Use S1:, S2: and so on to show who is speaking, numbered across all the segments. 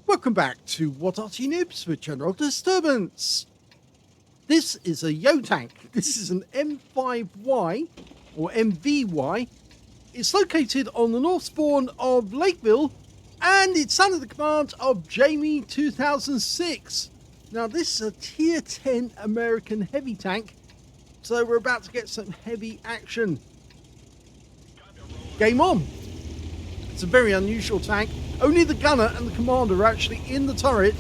S1: Welcome back to What Arty Noobs with General Disturbance. This is a Yo tank. This is an M5Y or MVY. It's located on the north spawn of Lakeville and it's under the command of Jamie2006. Now this is a tier 10 American heavy tank, so we're about to get some heavy action. Game on. It's a very unusual tank. Only the gunner and the commander are actually in the turret.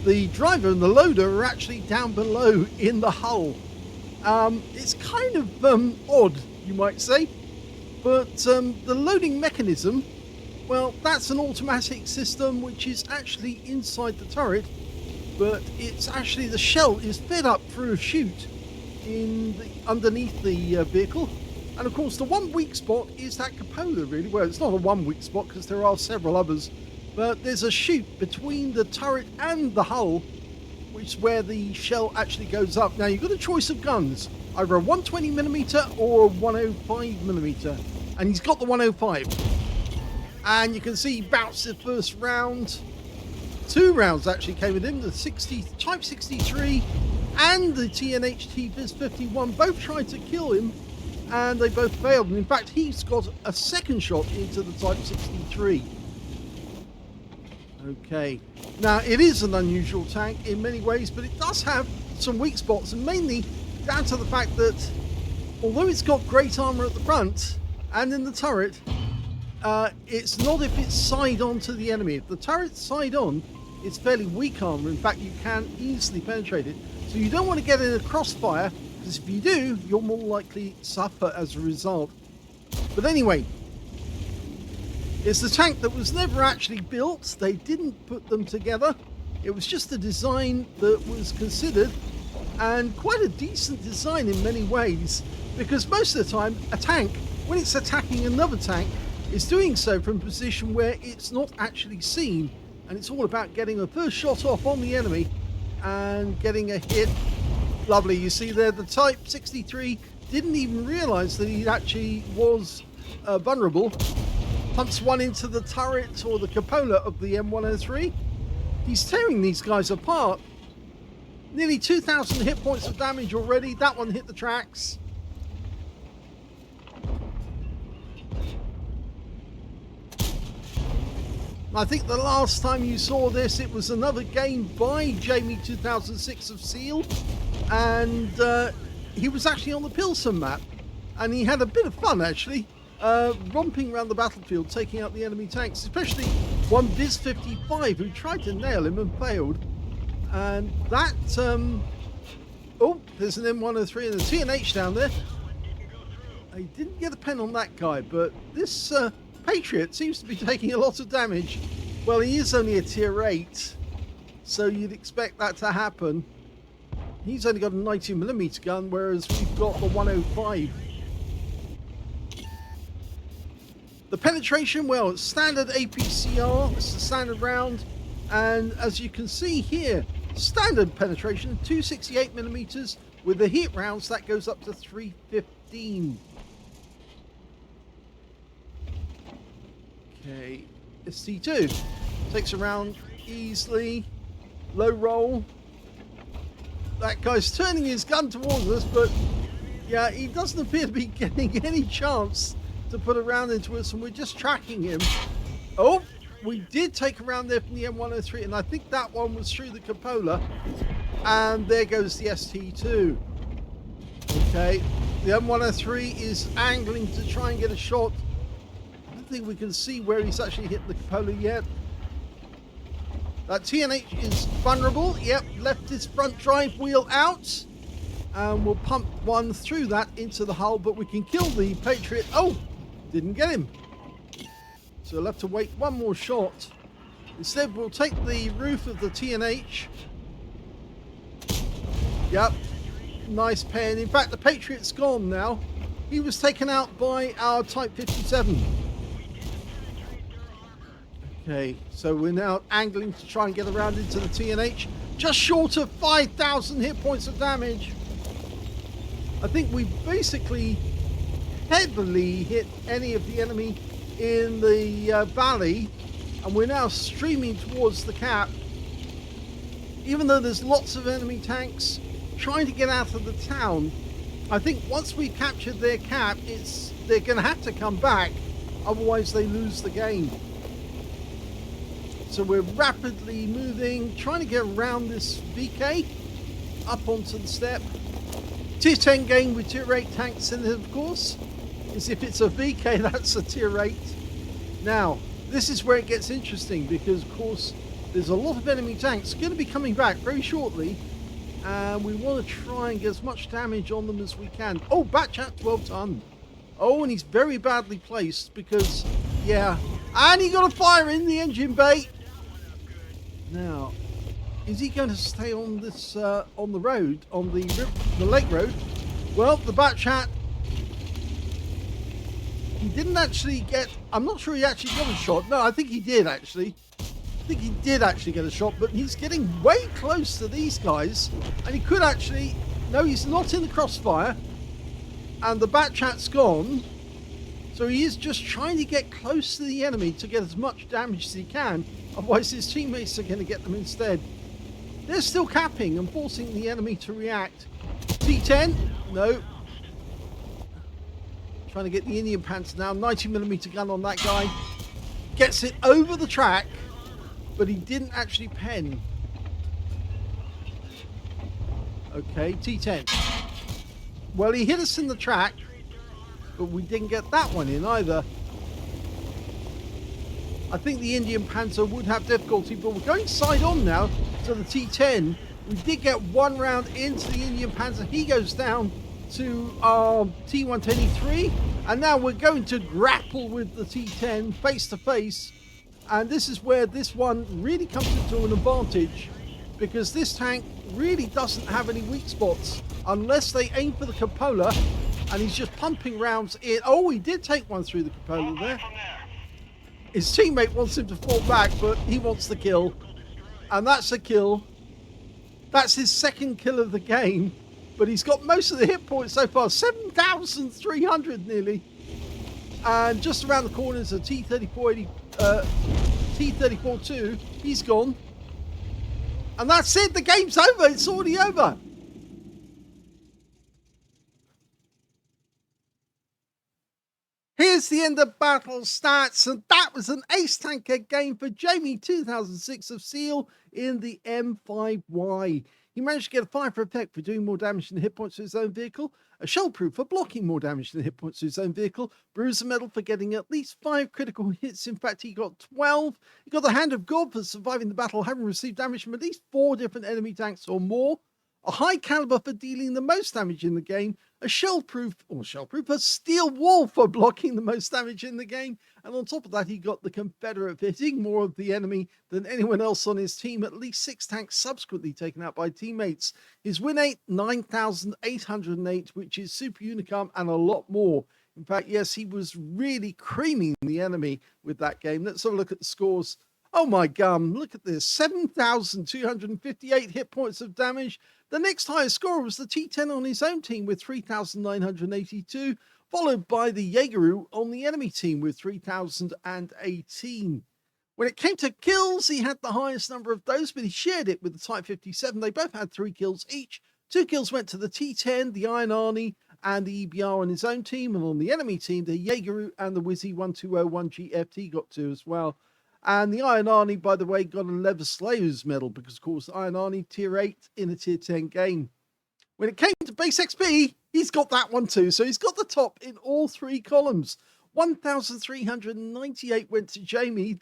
S1: The driver and the loader are actually down below in the hull. It's kind of odd, you might say. But the loading mechanism, well, that's an automatic system which is actually inside the turret. But it's actually, the shell is fed up through a chute underneath the vehicle. And of course the one weak spot is that cupola, really. Well, it's not a one weak spot because there are several others, but there's a chute between the turret and the hull, which is where the shell actually goes up. Now you've got a choice of guns, either a 120mm or a 105mm, and he's got the 105. And you can see he bounced the first round. Two rounds actually came at him, the Type 63 and the TNH Viz 51 both tried to kill him, and they both failed. And in fact, he's got a second shot into the Type 63. Okay, now it is an unusual tank in many ways, but it does have some weak spots, and mainly down to the fact that although it's got great armor at the front and in the turret, it's not if it's side on to the enemy. If the turret's side on, it's fairly weak armor. In fact, you can easily penetrate it. So you don't want to get in a crossfire, because if you do, you'll more likely suffer as a result. But anyway, it's the tank that was never actually built. They didn't put them together. It was just a design that was considered, and quite a decent design in many ways, because most of the time a tank, when it's attacking another tank, is doing so from a position where it's not actually seen, and it's all about getting the first shot off on the enemy and getting a hit. Lovely, you see there the Type 63 didn't even realise that he actually was vulnerable. Pumps one into the turret or the cupola of the M103. He's tearing these guys apart. Nearly 2,000 hit points of damage already. That one hit the tracks. I think the last time you saw this, it was another game by Jamie2006 of S3AL, and he was actually on the Pilsen map, and he had a bit of fun actually, romping around the battlefield, taking out the enemy tanks, especially one Viz 55 who tried to nail him and failed. And that, oh, there's an M103 and a TNH down there. I didn't get a pen on that guy, but this Patriot seems to be taking a lot of damage. Well, he is only a tier 8, so you'd expect that to happen. He's only got a 90mm gun, whereas we've got the 105. The penetration, well, it's standard APCR, it's the standard round, and as you can see here, standard penetration, 268mm, with the hit rounds that goes up to 315. Okay, ST2 takes a round easily, low roll. That guy's turning his gun towards us, but yeah, he doesn't appear to be getting any chance to put a round into us, and we're just tracking him. Oh, we did take a round there from the M103, and I think that one was through the cupola, and there goes the ST2. Okay, the M103 is angling to try and get a shot. I don't think we can see where he's actually hit the cupola yet. That TNH is vulnerable. Yep, left his front drive wheel out, and we'll pump one through that into the hull, but we can kill the Patriot. Oh, didn't get him. So we'll have to wait one more shot. Instead, we'll take the roof of the TNH. Yep, nice pen. In fact, the Patriot's gone now. He was taken out by our Type 57. Okay, so we're now angling to try and get around into the TNH. Just short of 5,000 hit points of damage. I think we basically heavily hit any of the enemy in the valley. And we're now streaming towards the cap. Even though there's lots of enemy tanks trying to get out of the town, I think once we captured their cap, they're going to have to come back. Otherwise, they lose the game. So we're rapidly moving, trying to get around this VK, up onto the step. Tier 10 game with tier 8 tanks in it, of course. As if it's a VK, that's a tier 8. Now, this is where it gets interesting because, of course, there's a lot of enemy tanks going to be coming back very shortly. And we want to try and get as much damage on them as we can. Oh, Batchat 12 ton. Oh, and he's very badly placed because, yeah. And he got a fire in the engine bay. Now, is he going to stay on this, on the road, on the lake road? Well, the Batchat, he didn't actually get, I'm not sure he actually got a shot. No, I think he did actually. I think he did actually get a shot, but he's getting way close to these guys. And he could actually, no, he's not in the crossfire. And the Batchat's gone. So he is just trying to get close to the enemy to get as much damage as he can. Otherwise his teammates are going to get them instead. They're still capping and forcing the enemy to react. T10, no. Trying to get the Indian Panther now. 90mm gun on that guy. Gets it over the track, but he didn't actually pen. Okay, T10. Well, he hit us in the track, but we didn't get that one in either. I think the Indian Panther would have difficulty, but we're going side on now to the T10. We did get one round into the Indian Panther. He goes down to our T110E3, and now we're going to grapple with the T10 face to face. And this is where this one really comes into an advantage, because this tank really doesn't have any weak spots unless they aim for the cupola, and he's just pumping rounds in. Oh, he did take one through the cupola there. His teammate wants him to fall back, but he wants the kill. And that's a kill. That's his second kill of the game, but he's got most of the hit points so far, 7,300 nearly. And just around the corner is a T34 2. He's gone. And that's it, the game's over, it's already over. Here's the end of battle stats, and that was an ace tanker game for Jamie2006 of S3AL in the M5Y. He managed to get a fire for effect for doing more damage than hit points to his own vehicle, a shell proof for blocking more damage than hit points to his own vehicle, bruiser medal for getting at least 5 critical hits, in fact he got 12, he got the hand of God for surviving the battle having received damage from at least 4 different enemy tanks or more, a high caliber for dealing the most damage in the game, a a steel wall for blocking the most damage in the game, and on top of that he got the Confederate for hitting more of the enemy than anyone else on his team, at least 6 tanks subsequently taken out by teammates. His win rate 9,808, which is super unicum and a lot more. In fact, yes, he was really creaming the enemy with that game. Let's have a look at the scores. Oh my gum, look at this, 7,258 hit points of damage. The next highest scorer was the T10 on his own team with 3,982, followed by the Jaegeru on the enemy team with 3,018. When it came to kills, he had the highest number of those, but he shared it with the Type 57. They both had 3 kills each. 2 kills went to the T10, the Iron Arty, and the EBR on his own team, and on the enemy team, the Jaegeru and the Wizzy 1201 GFT got 2 as well. And the Iron Arty, by the way, got a Leather Slayers medal because, of course, Iron Arty tier 8 in a tier 10 game. When it came to base XP, he's got that one too. So he's got the top in all 3 columns. 1,398 went to Jamie.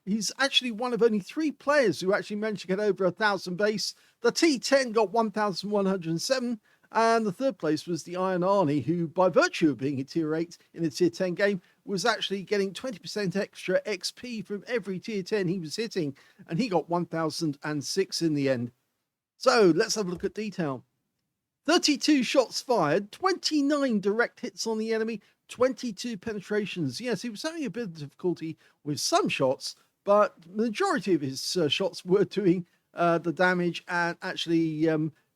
S1: He's actually one of only 3 players who actually managed to get over 1,000 base. The T10 got 1,107. And the 3rd place was the Iron Arty, who, by virtue of being a tier 8 in a tier 10 game, was actually getting 20% extra XP from every tier 10 he was hitting, and he got 1,006 in the end. So let's have a look at detail. 32 shots fired, 29 direct hits on the enemy, 22 penetrations. Yes, he was having a bit of difficulty with some shots, but the majority of his shots were doing the damage and actually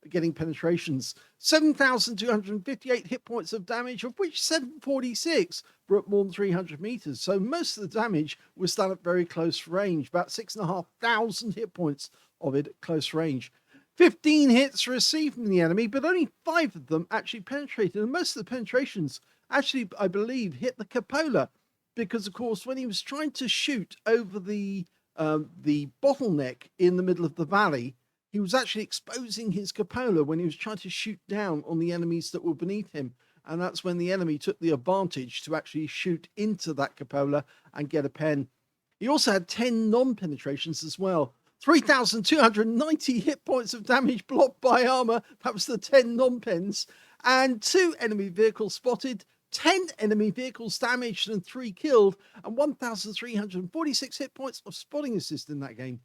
S1: getting penetrations. 7,258 hit points of damage, of which 746 were at more than 300 meters. So most of the damage was done at very close range, about 6,500 hit points of it at close range. 15 hits received from the enemy, but only 5 of them actually penetrated. And most of the penetrations actually, I believe, hit the cupola, because, of course, when he was trying to shoot over the bottleneck in the middle of the valley, he was actually exposing his cupola when he was trying to shoot down on the enemies that were beneath him. And that's when the enemy took the advantage to actually shoot into that cupola and get a pen. He also had 10 non-penetrations as well. 3,290 hit points of damage blocked by armor. That was the 10 non-pens. And 2 enemy vehicles spotted, 10 enemy vehicles damaged and 3 killed, and 1,346 hit points of spotting assist in that game.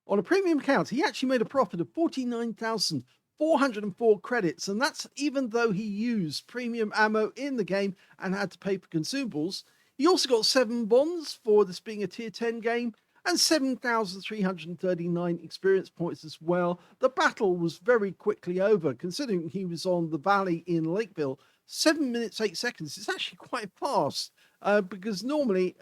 S1: On a premium account, he actually made a profit of 49,404 credits, and that's even though he used premium ammo in the game and had to pay for consumables. He also got 7 bonds for this being a tier 10 game, and 7,339 experience points as well. The battle was very quickly over, considering he was on the valley in Lakeville. 7 minutes, 8 seconds. It's actually quite fast, because normally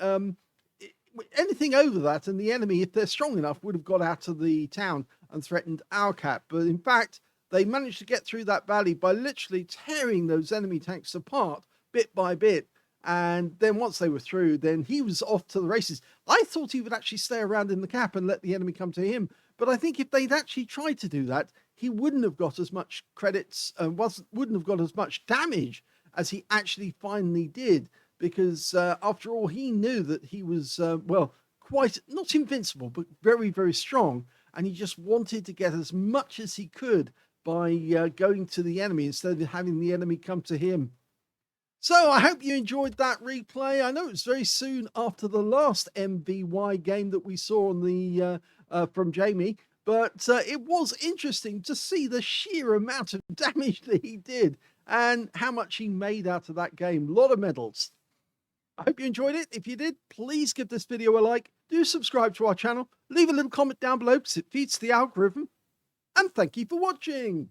S1: anything over that, and the enemy, if they're strong enough, would have got out of the town and threatened our cap. But in fact, they managed to get through that valley by literally tearing those enemy tanks apart bit by bit. And then once they were through, then he was off to the races. I thought he would actually stay around in the cap and let the enemy come to him. But I think if they'd actually tried to do that, he wouldn't have got as much credits and wouldn't have got as much damage as he actually finally did. Because after all, he knew that he was, well, quite, not invincible, but very, very strong. And he just wanted to get as much as he could by going to the enemy instead of having the enemy come to him. So I hope you enjoyed that replay. I know it was very soon after the last MVY game that we saw on the from Jamie, but it was interesting to see the sheer amount of damage that he did and how much he made out of that game. A lot of medals. I hope you enjoyed it. If you did, please give this video a like. Do subscribe to our channel. Leave a little comment down below because it feeds the algorithm. And thank you for watching.